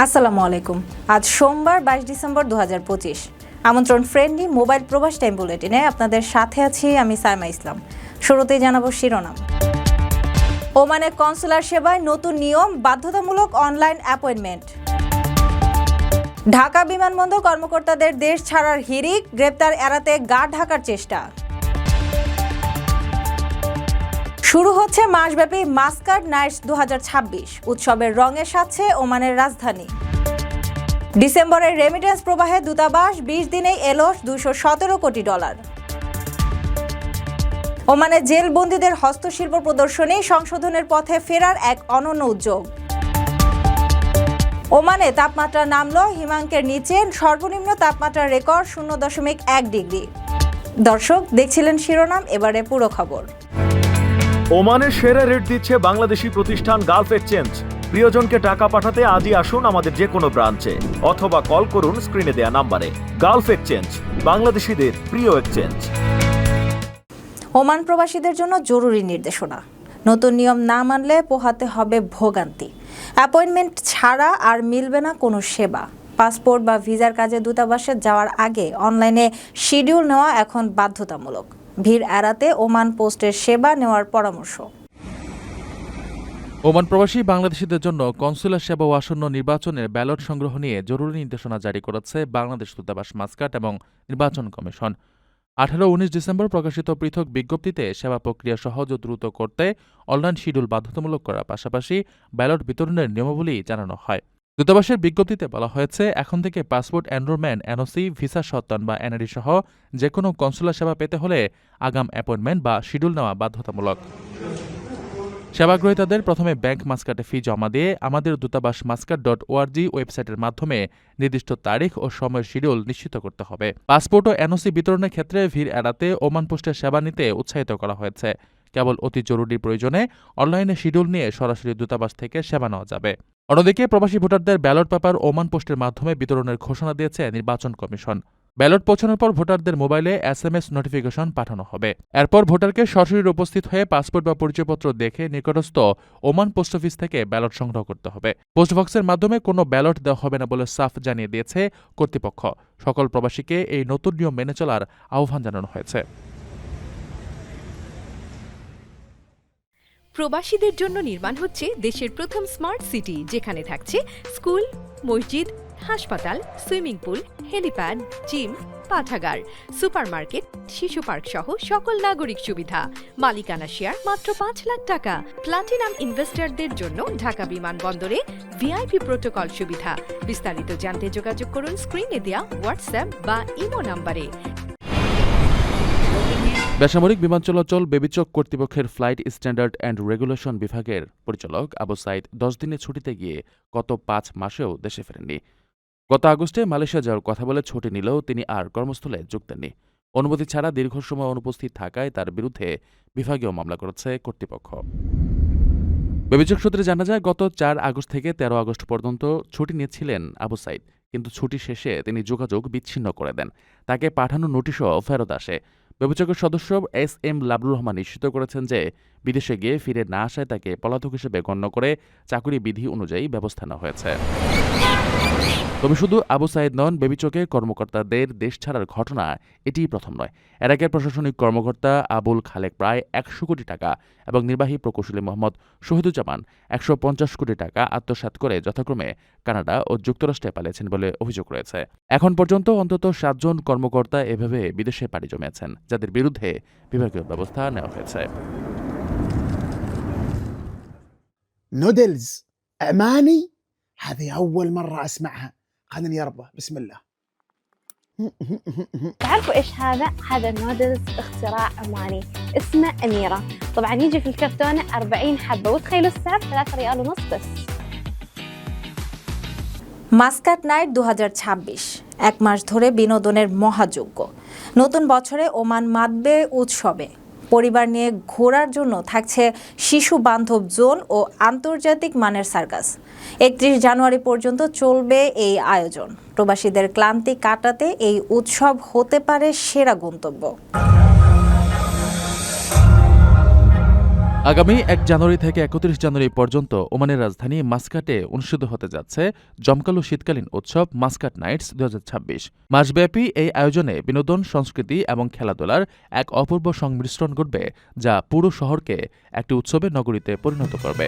আসসালামু আলাইকুম। আজ সোমবার 22 ডিসেম্বর 2025। আমন্ত্রণ ফ্রেন্ডলি মোবাইল প্রবাস টাইম বুলেটিনে আপনাদের সাথে আছি আমি সাইমা ইসলাম। শুরুতেই জানাবো শিরোনাম। ওমানের কনসুলার সেবায় নতুন নিয়ম, বাধ্যতামূলক অনলাইন অ্যাপয়েন্টমেন্ট। ঢাকা বিমানবন্দর কর্মকর্তাদের দেশ ছাড়ার হিড়িক, গ্রেপ্তার এড়াতে গা ঢাকার চেষ্টা। শুরু হচ্ছে মাসব্যাপী মাস্কাট নাইটস 2026। উৎসবের রঙে সাজছে ওমানের রাজধানী। ডিসেম্বরের রেমিটেন্স প্রবাহে দূতাবাস, 20 দিনেই এলো $217 কোটি। ওমানে জেল বন্দীদের হস্তশিল্প প্রদর্শনী, সংশোধনের পথে ফেরার এক অনন্য উদ্যোগ। ওমানে তাপমাত্রা নামলো হিমাঙ্কের নিচে, সর্বনিম্ন তাপমাত্রার রেকর্ড 0.1 ডিগ্রি। দর্শক দেখছিলেন শিরোনাম, এবারে পুরো খবর। ওমানের সেরা রেট দিচ্ছে বাংলাদেশি প্রতিষ্ঠান গালফ এক্সচেঞ্জ। প্রিয়জনকে টাকা পাঠাতে আজই আসুন আমাদের যে কোনো ব্রাঞ্চে অথবা কল করুন স্ক্রিনে দেয়া নাম্বারে। গালফ এক্সচেঞ্জ, বাংলাদেশিদের প্রিয় এক্সচেঞ্জ। ওমান প্রবাসীদের জন্য জরুরি নির্দেশনা। নতুন নিয়ম না মানলে পোহাতে হবে ভোগান্তি। অ্যাপয়েন্টমেন্ট ছাড়া আর মিলবে না কোনো সেবা। পাসপোর্ট বা ভিসার কাজে দূতাবাসে যাওয়ার আগে অনলাইনে শিডিউল নেওয়া এখন বাধ্যতামূলক। ভিড় এড়াতে ওমান পোস্টের সেবা নেওয়ার পরামর্শ। ওমান প্রবাসী বাংলাদেশিদের জন্য কনসুলার সেবা ও আসন্ন নির্বাচনের ব্যালট সংগ্রহ নিয়ে জরুরি নির্দেশনা জারি করেছে বাংলাদেশ দূতাবাস মাস্কাট এবং নির্বাচন কমিশন। 18-19 ডিসেম্বর প্রকাশিত পৃথক বিজ্ঞপ্তিতে সেবা প্রক্রিয়া সহজ ও দ্রুত করতে অনলাইন শিডিউল বাধ্যতামূলক করার পাশাপাশি ব্যালট বিতরণের নিয়মাবলী জানানো হয়। দূতাবাসের বিজ্ঞপ্তিতে বলা হয়েছে, এখন থেকে পাসপোর্ট, এনরোলমেন্ট, এনওসি, ভিসা সত্যায়ন বা এনআরই সহ যে কোনো কনসুলার সেবা পেতে হলে আগাম অ্যাপয়েন্টমেন্ট বা শিডিউল নেওয়া বাধ্যতামূলক। সেবাগ্রহীতাদের প্রথমে ব্যাংক মাস্কাটে ফি জমা দিয়ে আমাদের দূতাবাস মাস্কাট.org ওয়েবসাইটের মাধ্যমে নির্দিষ্ট তারিখ ও সময়ের শিডিউল নিশ্চিত করতে হবে। পাসপোর্ট ও এনওসি বিতরণের ক্ষেত্রে ভিড় এড়াতে ওমান পোস্টের সেবা নিতে উৎসাহিত করা হয়েছে। কেবল অতি জরুরি প্রয়োজনে অনলাইনে শিডিউল নিয়ে সরাসরি দূতাবাস থেকে সেবা নেওয়া যাবে। অন্যদিকে প্রবাসী ভোটারদের ব্যালট পেপার ওমান পোস্টের মাধ্যমে বিতরণের ঘোষণা দিয়েছে নির্বাচন কমিশন। ব্যালট পৌঁছানোর পর ভোটারদের মোবাইলে SMS নোটিফিকেশন পাঠানো হবে। এরপর ভোটারকে সরাসরি উপস্থিত হয়ে পাসপোর্ট বা পরিচয়পত্র দেখে নিকটস্থ ওমান পোস্ট অফিস থেকে ব্যালট সংগ্রহ করতে হবে। পোস্ট বক্সের মাধ্যমে কোনো ব্যালট দেওয়া হবে না বলে সাফ জানিয়ে দিয়েছে কর্তৃপক্ষ। সকল প্রবাসীকে এই নতুন নিয়ম মেনে চলার আহ্বান জানানো হয়েছে। প্রবাসীদের জন্য নির্মাণ হচ্ছে দেশের প্রথম স্মার্ট সিটি, যেখানে থাকছে স্কুল, মসজিদ, হাসপাতাল, সুইমিং পুল, হেলিপ্যাড, জিম, পাঠাগার, সুপারমার্কেট, শিশু পার্ক সহ সকল নাগরিক সুবিধা। মালিকানা শেয়ার মাত্র 5 লাখ টাকা। প্লাটিনাম ইনভেস্টরদের জন্য ঢাকা বিমানবন্দরে ভিআইপি প্রোটোকল সুবিধা। বিস্তারিত জানতে যোগাযোগ করুন স্ক্রিনে দেয়া হোয়াটসঅ্যাপ বা ইমো নাম্বারে। বেসামরিক বিমান চলাচল বেবিচক কর্তৃপক্ষের ফ্লাইট স্ট্যান্ডার্ড অ্যান্ড রেগুলেশন বিভাগের পরিচালক আবু সাইদ 10 দিনের ছুটিতে গিয়ে গত 5 মাসেও দেশে ফেরেননি। গত আগস্টে মালয়েশিয়া যাওয়ার কথা বলে ছুটি নিলেও তিনি আর কর্মস্থলে যোগ দেননি। অনুমতি ছাড়া দীর্ঘ সময় অনুপস্থিত থাকায় তার বিরুদ্ধে বিভাগীয় মামলা করেছে কর্তৃপক্ষ। বেবিচক সূত্রে জানা যায়, গত 4 আগস্ট থেকে 13 আগস্ট পর্যন্ত ছুটি নিয়েছিলেন আবু সাইদ, কিন্তু ছুটি শেষে তিনি যোগাযোগ বিচ্ছিন্ন করে দেন। তাকে পাঠানো নোটিশও ফেরত আসে। বেবিচকের সদস্য SM লাবলুর রহমান নিশ্চিত করেছেন যে বিদেশে গিয়ে ফিরে না আসায় তাকে পলাতক হিসেবে গণ্য করে চাকরি বিধি অনুযায়ী ব্যবস্থা নেওয়া হয়েছে। তবে শুধু আবু সাইদ নন, বেবিচকে কর্মকর্তাদের দেশ ছাড়ার ঘটনা এটিই প্রথম নয়। এর আগে প্রশাসনিক কর্মকর্তা আবুল খালেক প্রায় 100 কোটি টাকা এবং নির্বাহী প্রকৌশলী মোহাম্মদ শহীদুজ্জামান 150 কোটি টাকা আত্মসাৎ করে যথাক্রমে কানাডা ও যুক্তরাষ্ট্রে পালিয়েছেন বলে অভিযোগ রয়েছে। এখন পর্যন্ত অন্তত 7 জন কর্মকর্তা এভাবে বিদেশে পাড়ি জমিয়েছেন, যাদের বিরুদ্ধে বিভাগীয় ব্যবস্থা নেওয়া হয়েছে। نودلز عماني هذه أول مرة أسمعها. خلينا يربى بسم الله. تعرفوا إيش هذا؟ هذا النودلز اختراع عماني اسمه أميرة. طبعا يجي في الكرتونة 40 حبة، وتخيلوا السعر 3 ريال ونص بس. মাস্কাট নাইট 2026 এক মাস ধরে বিনোদনের মহাযজ্ঞ। নতুন বছরে ওমান মাতবে উৎসবে। পরিবার নিয়ে ঘোরার জন্য থাকছে শিশু বান্ধব জোন ও আন্তর্জাতিক মানের সার্কাস। 31 জানুয়ারি পর্যন্ত চলবে এই আয়োজন। প্রবাসীদের ক্লান্তি কাটাতে এই উৎসব হতে পারে সেরা গন্তব্য। আগামী 1 জানুয়ারি থেকে 31 জানুয়ারি পর্যন্ত ওমানের রাজধানী মাস্কাটে অনুষ্ঠিত হতে যাচ্ছে জমকালো শীতকালীন উৎসব মাস্কাট নাইটস 2026। মাসব্যাপী এই আয়োজনে বিনোদন, সংস্কৃতি এবং খেলাধুলার এক অপূর্ব সংমিশ্রণ ঘটবে, যা পুরো শহরকে একটি উৎসবের নগরীতে পরিণত করবে।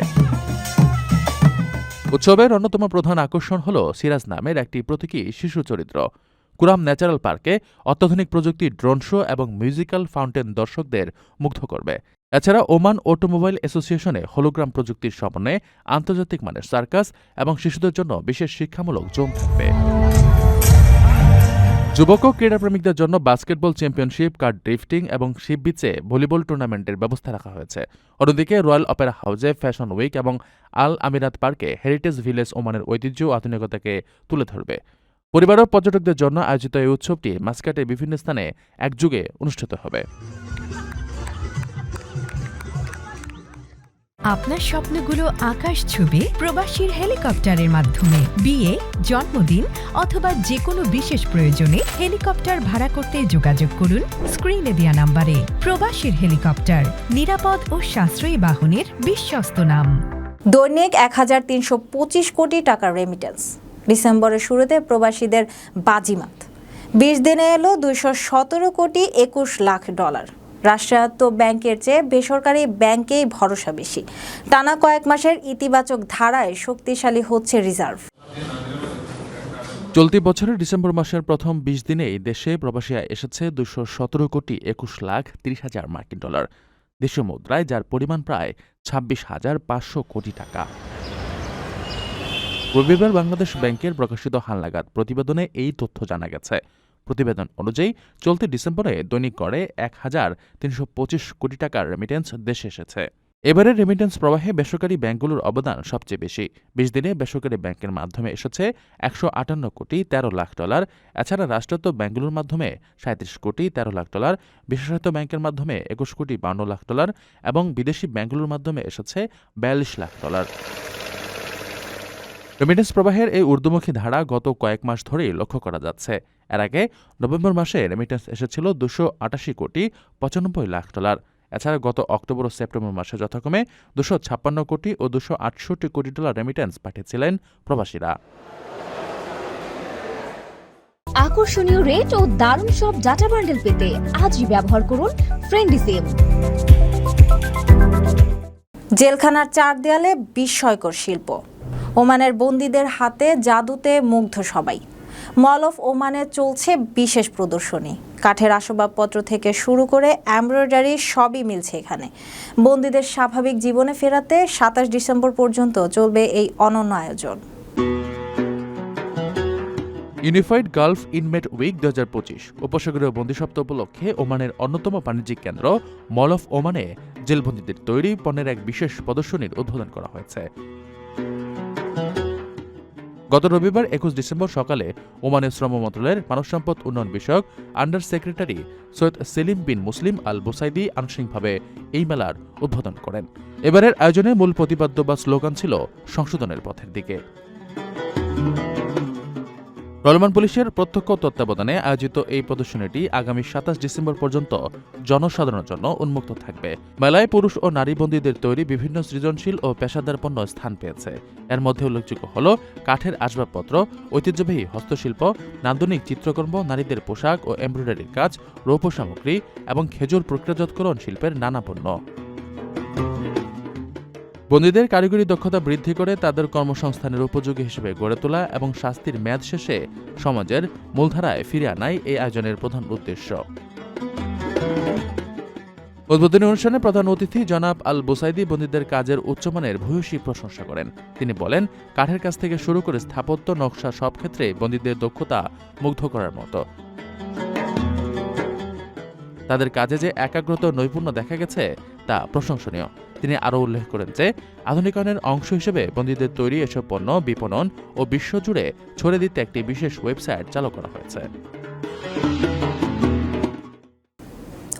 উৎসবের অন্যতম প্রধান আকর্ষণ হল সিরাজ নামের একটি প্রতীকী শিশু চরিত্র। কুরাম ন্যাচারাল পার্কে অত্যাধুনিক প্রযুক্তি ড্রোন শো এবং মিউজিক্যাল ফাউন্টেন দর্শকদের মুগ্ধ করবে। এছাড়া ওমান অটোমোবাইল অ্যাসোসিয়েশনে হলোগ্রাম প্রযুক্তির সমন্বয়ে আন্তর্জাতিক মানের সার্কাস এবং শিশুদের জন্য বিশেষ শিক্ষামূলক জোন থাকবে। যুবক ও ক্রীড়াপ্রেমিকদের জন্য বাস্কেটবল চ্যাম্পিয়নশিপ, কার ড্রিফটিং এবং শিপ বিচে ভলিবল টুর্নামেন্টের ব্যবস্থা রাখা হয়েছে। অন্যদিকে রয়্যাল অপেরা হাউসে ফ্যাশন উইক এবং আল আমিরাত পার্কে হেরিটেজ ভিলেজ ওমানের ঐতিহ্য ও আধুনিকতাকে তুলে ধরবে। পরিবার ও পর্যটকদের জন্য আয়োজিত এই উৎসবটি মাস্কাটের বিভিন্ন স্থানে একযোগে অনুষ্ঠিত হবে। আপনার স্বপ্নগুলো আকাশ ছুবে প্রবাসীর হেলিকপ্টারের মাধ্যমে। বিয়ে, জন্মদিন অথবা যে কোনো বিশেষ প্রয়োজনে হেলিকপ্টার ভাড়া করতে যোগাযোগ করুন স্ক্রিনে দেয়া নাম্বারে। প্রবাসীর হেলিকপ্টার, নিরাপদ ও সাশ্রয়ী বাহনের বিশ্বস্ত নাম। দৈনিক 1325 কোটি টাকার রেমিটেন্স। ডিসেম্বরের শুরুতে প্রবাসীদের বাজিমাত। 20 দিনে এলো 217 কোটি 21 লাখ ডলার। রাষ্ট্রায়ত্ত ব্যাংকের চেয়ে বেসরকারি ব্যাংকেই ভরসা বেশি। টানা কয়েক মাসের ইতিবাচক ধারায় শক্তিশালী হচ্ছে রিজার্ভ। চলতি বছরের ডিসেম্বর মাসের প্রথম 20 দিনেই দেশে প্রবাসী আয় এসেছে 217 কোটি 21 লাখ 30 হাজার মার্কিন ডলার দেশীয় মুদ্রায়, যার পরিমাণ প্রায় 26,500 কোটি টাকা। রবিবার বাংলাদেশ ব্যাংকের প্রকাশিত হালনাগাদ প্রতিবেদনে এই তথ্য জানা গেছে। প্রতিবেদন অনুযায়ী চলতি ডিসেম্বরে দৈনিক গড়ে 1,325 কোটি টাকার রেমিটেন্স দেশে এসেছে। এবারের রেমিটেন্স প্রবাহে বেসরকারি ব্যাংকগুলোর অবদান সবচেয়ে বেশি। 20 দিনে বেসরকারি ব্যাংকের মাধ্যমে এসেছে 158 কোটি 13 লাখ ডলার। এছাড়া রাষ্ট্রায়ত্ত ব্যাংকগুলোর মাধ্যমে 37 কোটি 13 লাখ ডলার, বিশেষায়িত ব্যাংকের মাধ্যমে 21 কোটি 52 লাখ ডলার এবং বিদেশি ব্যাংকগুলোর মাধ্যমে এসেছে 42 লাখ ডলার। রেমিটেন্স প্রবাহের এই ঊর্ধ্বমুখী ধারা গত কয়েক মাস ধরেই লক্ষ্য করা যাচ্ছে। এর আগে নভেম্বর মাসে রেমিটেন্স এসেছিল 288 কোটি 95 লাখ ডলার। এছাড়া গত অক্টোবর ও সেপ্টেম্বর মাসে যথাক্রমে 256 কোটি ও 268 কোটি ডলার রেমিটেন্স পাঠিয়েছিলেন প্রবাসীরা। আকর্ষণীয় রেট ও দারুণ সব ডাটা বান্ডেল পেতে আজই ব্যবহার করুন ফ্রেন্ডলি সিম। জেলখানার চার দেয়ালে বিস্ময়কর শিল্প। ওমানের বন্দীদের হাতে জাদুতে মুগ্ধ সবাই। মল অফ ওমানে চলছে বিশেষ প্রদর্শনী। কাঠের আসবাবপত্র থেকে শুরু করে এমব্রয়ডারি সবই মিলছে এখানে। বন্দীদের স্বাভাবিক জীবনে ফেরাতে 27 ডিসেম্বর পর্যন্ত চলবে এই অনন্য আয়োজন। ইউনিফাইড গালফ ইনমেট উইক 2025 উপসাগরীয় বন্দী সপ্তাহ উপলক্ষে ওমানের অন্যতম বাণিজ্যিক কেন্দ্র মল অফ ওমানে জেলবন্দীদের তৈরি পণ্যের এক বিশেষ প্রদর্শনীর উদ্বোধন করা হয়েছে। গত রবিবার 21 ডিসেম্বর সকালে ওমানের শ্রম মন্ত্রণালয়ের মানব সম্পদ উন্নয়ন বিষয়ক আন্ডার সেক্রেটারি সৈয়দ সেলিম বিন মুসলিম আল বুসাইদি আনুষ্ঠানিকভাবে এই মেলার উদ্বোধন করেন। এবারের আয়োজনে মূল প্রতিপাদ্য বা স্লোগান ছিল সংশোধনের পথের দিকে। রলমান পুলিশের প্রত্যক্ষ তত্ত্বাবধানে আয়োজিত এই প্রদর্শনীটি আগামী 27 ডিসেম্বর পর্যন্ত জনসাধারণের জন্য উন্মুক্ত থাকবে। মেলায় পুরুষ ও নারী বন্দীদের তৈরি বিভিন্ন সৃজনশীল ও পেশাদার পণ্য স্থান পেয়েছে। এর মধ্যে উল্লেখযোগ্য হল কাঠের আসবাবপত্র, ঐতিহ্যবাহী হস্তশিল্প, নান্দনিক চিত্রকর্ম, নারীদের পোশাক ও এমব্রয়ডারির কাজ, রৌপ্য সামগ্রী এবং খেজুর প্রক্রিয়াজাতকরণ শিল্পের নানা পণ্য। বন্দীদের কারিগরি দক্ষতা বৃদ্ধি করে তাদের কর্মসংস্থানের উপযোগী হিসেবে গড়ে তোলা এবং শাস্তির মেয়াদ শেষে সমাজের মূলধারায় ফিরে আনাই এই আয়োজনের প্রধান উদ্দেশ্য। উদ্বোধনী অনুষ্ঠানে প্রধান অতিথি জনাব আল বুসাইদি বন্দীদের কাজের উচ্চমানের ভূয়সী প্রশংসা করেন। তিনি বলেন, কাঠের কাজ থেকে শুরু করে স্থাপত্য, নকশা সব ক্ষেত্রে বন্দীদের দক্ষতা মুগ্ধ করার মতো। তাদের কাজে যে একাগ্রতা নৈপুণ্য দেখা গেছে তা প্রশংসনীয়। তিনি আরও উল্লেখ করেন যে আধুনিকায়নের অংশ হিসেবে বন্দীদের তৈরি এসব পণ্য বিপণন ও বিশ্বজুড়ে ছড়িয়ে দিতে একটি বিশেষ ওয়েবসাইট চালু করা হয়েছে।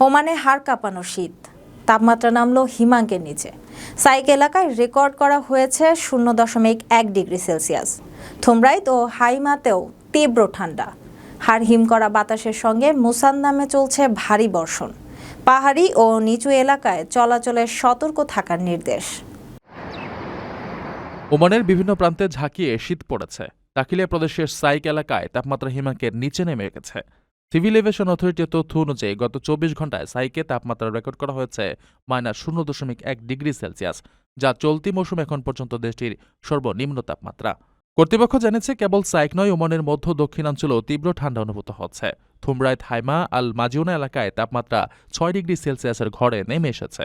ওমানে হাড় কাঁপানো শীত। তাপমাত্রা নামল হিমাঙ্কের নিচে। সাইক এলাকায় রেকর্ড করা হয়েছে 0.1 ডিগ্রি সেলসিয়াস। থুমরাইত ও হাইমাতেও তীব্র ঠান্ডা। হাড় হিম করা বাতাসের সঙ্গে মুসান নামে চলছে ভারী বর্ষণ। পাহাড়ি ও নিচু এলাকায় চলাচলে সতর্ক থাকার নির্দেশ। ওমানের বিভিন্ন প্রান্তে ঝাঁকিয়ে শীত পড়েছে। দাখিলিয়া প্রদেশের সাইক এলাকায় তাপমাত্রা হিমাঙ্কের নিচে নেমে গেছে। সিভিল এভিয়েশন অথরিটির তথ্য অনুযায়ী গত 24 ঘন্টায় সাইকে তাপমাত্রা রেকর্ড করা হয়েছে -0.1 ডিগ্রি সেলসিয়াস, যা চলতি মৌসুমে এখন পর্যন্ত দেশটির সর্বনিম্ন তাপমাত্রা। কর্তৃপক্ষ জানিয়েছে কেবল সাইক নয়, ওমানের মধ্য দক্ষিণাঞ্চলেও তীব্র ঠান্ডা অনুভূত হচ্ছে। থুমরাইত হাইমা আল মাজিউনা এলাকায় তাপমাত্রা 6 ডিগ্রি সেলসিয়াসের ঘরে নেমে এসেছে।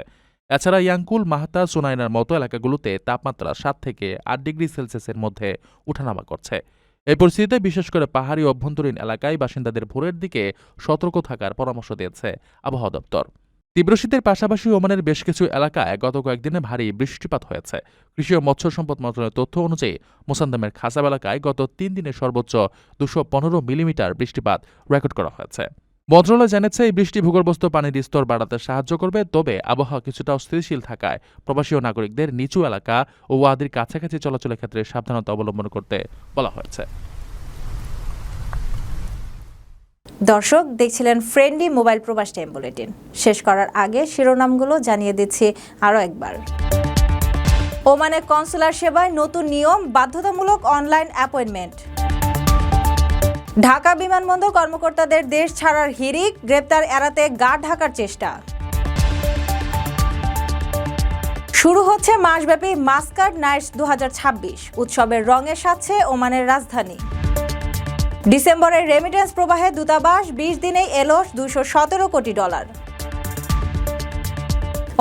এছাড়া ইয়াংকুল, মাহতা, সুনাইনার মতো এলাকাগুলোতে তাপমাত্রা 7 থেকে 8 ডিগ্রি সেলসিয়াসের মধ্যে উঠানামা করছে। এই পরিস্থিতিতে বিশেষ করে পাহাড়ি অভ্যন্তরীণ এলাকায় বাসিন্দাদের ভোরের দিকে সতর্ক থাকার পরামর্শ দিয়েছে আবহাওয়া দপ্তর। তীব্র শীতের পাশাপাশি ওমানের বেশ কিছু এলাকায় গত কয়েকদিনে ভারী বৃষ্টিপাত হয়েছে। কৃষি ও মৎস্য সম্পদ মন্ত্রণালয়ের তথ্য অনুযায়ী মোসান্দামের খাসাব এলাকায় গত 3 দিনে সর্বোচ্চ 215 মিলিমিটার বৃষ্টিপাত রেকর্ড করা হয়েছে। মন্ত্রণালয় জানিয়েছে এই বৃষ্টি ভূগর্ভস্থ পানির স্তর বাড়াতে সাহায্য করবে, তবে আবহাওয়া কিছুটা অস্থিতিশীল থাকায় প্রবাসী ও নাগরিকদের নিচু এলাকা ও ওয়াদির কাছাকাছি চলাচলের ক্ষেত্রে সাবধানতা অবলম্বন করতে বলা হয়েছে। দর্শক দেখছিলেন ফ্রেন্ডলি মোবাইল প্রবাস টাইম বুলেটিন। শেষ করার আগে শিরোনামগুলো জানিয়ে দিচ্ছি আরও একবার। ওমানে কনসুলার সেবায় নতুন নিয়ম, বাধ্যতামূলক অনলাইন অ্যাপয়েন্টমেন্ট। ঢাকা বিমানবন্দর কর্মকর্তাদের দেশ ছাড়ার হিড়িক, গ্রেপ্তার এড়াতে গা ঢাকার চেষ্টা। শুরু হচ্ছে মাসব্যাপী মাস্কাট নাইটস 2026, উৎসবের রঙে সাজছে ওমানের রাজধানী। ডিসেম্বরের রেমিটেন্স প্রবাহে দূতাবাস, 20 দিনেই এলো $217 কোটি।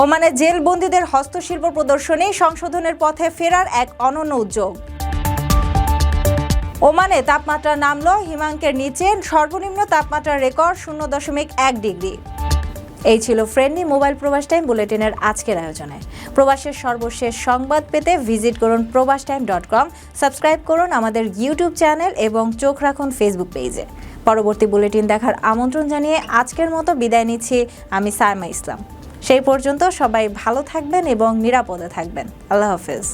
ওমানে জেলবন্দীদের হস্তশিল্প প্রদর্শনী, সংশোধনের পথে ফেরার এক অনন্য উদ্যোগ। ওমানে তাপমাত্রা নামল হিমাঙ্কের নিচে, সর্বনিম্ন তাপমাত্রার রেকর্ড 0.1 ডিগ্রি। এই ছিল ফ্রেন্ডলি মোবাইল প্রবাস টাইম বুলেটিনের আজকের আয়োজনে। প্রবাসের সর্বশেষ সংবাদ পেতে ভিজিট করুন probastime.com, সাবস্ক্রাইব করুন আমাদের ইউটিউব চ্যানেল এবং চোখ রাখুন ফেসবুক পেজে। পরবর্তী বুলেটিন দেখার আমন্ত্রণ জানিয়ে আজকের মতো বিদায় নিচ্ছি আমি সাইমা ইসলাম। সেই পর্যন্ত সবাই ভালো থাকবেন এবং নিরাপদে থাকবেন। আল্লাহ হাফেজ।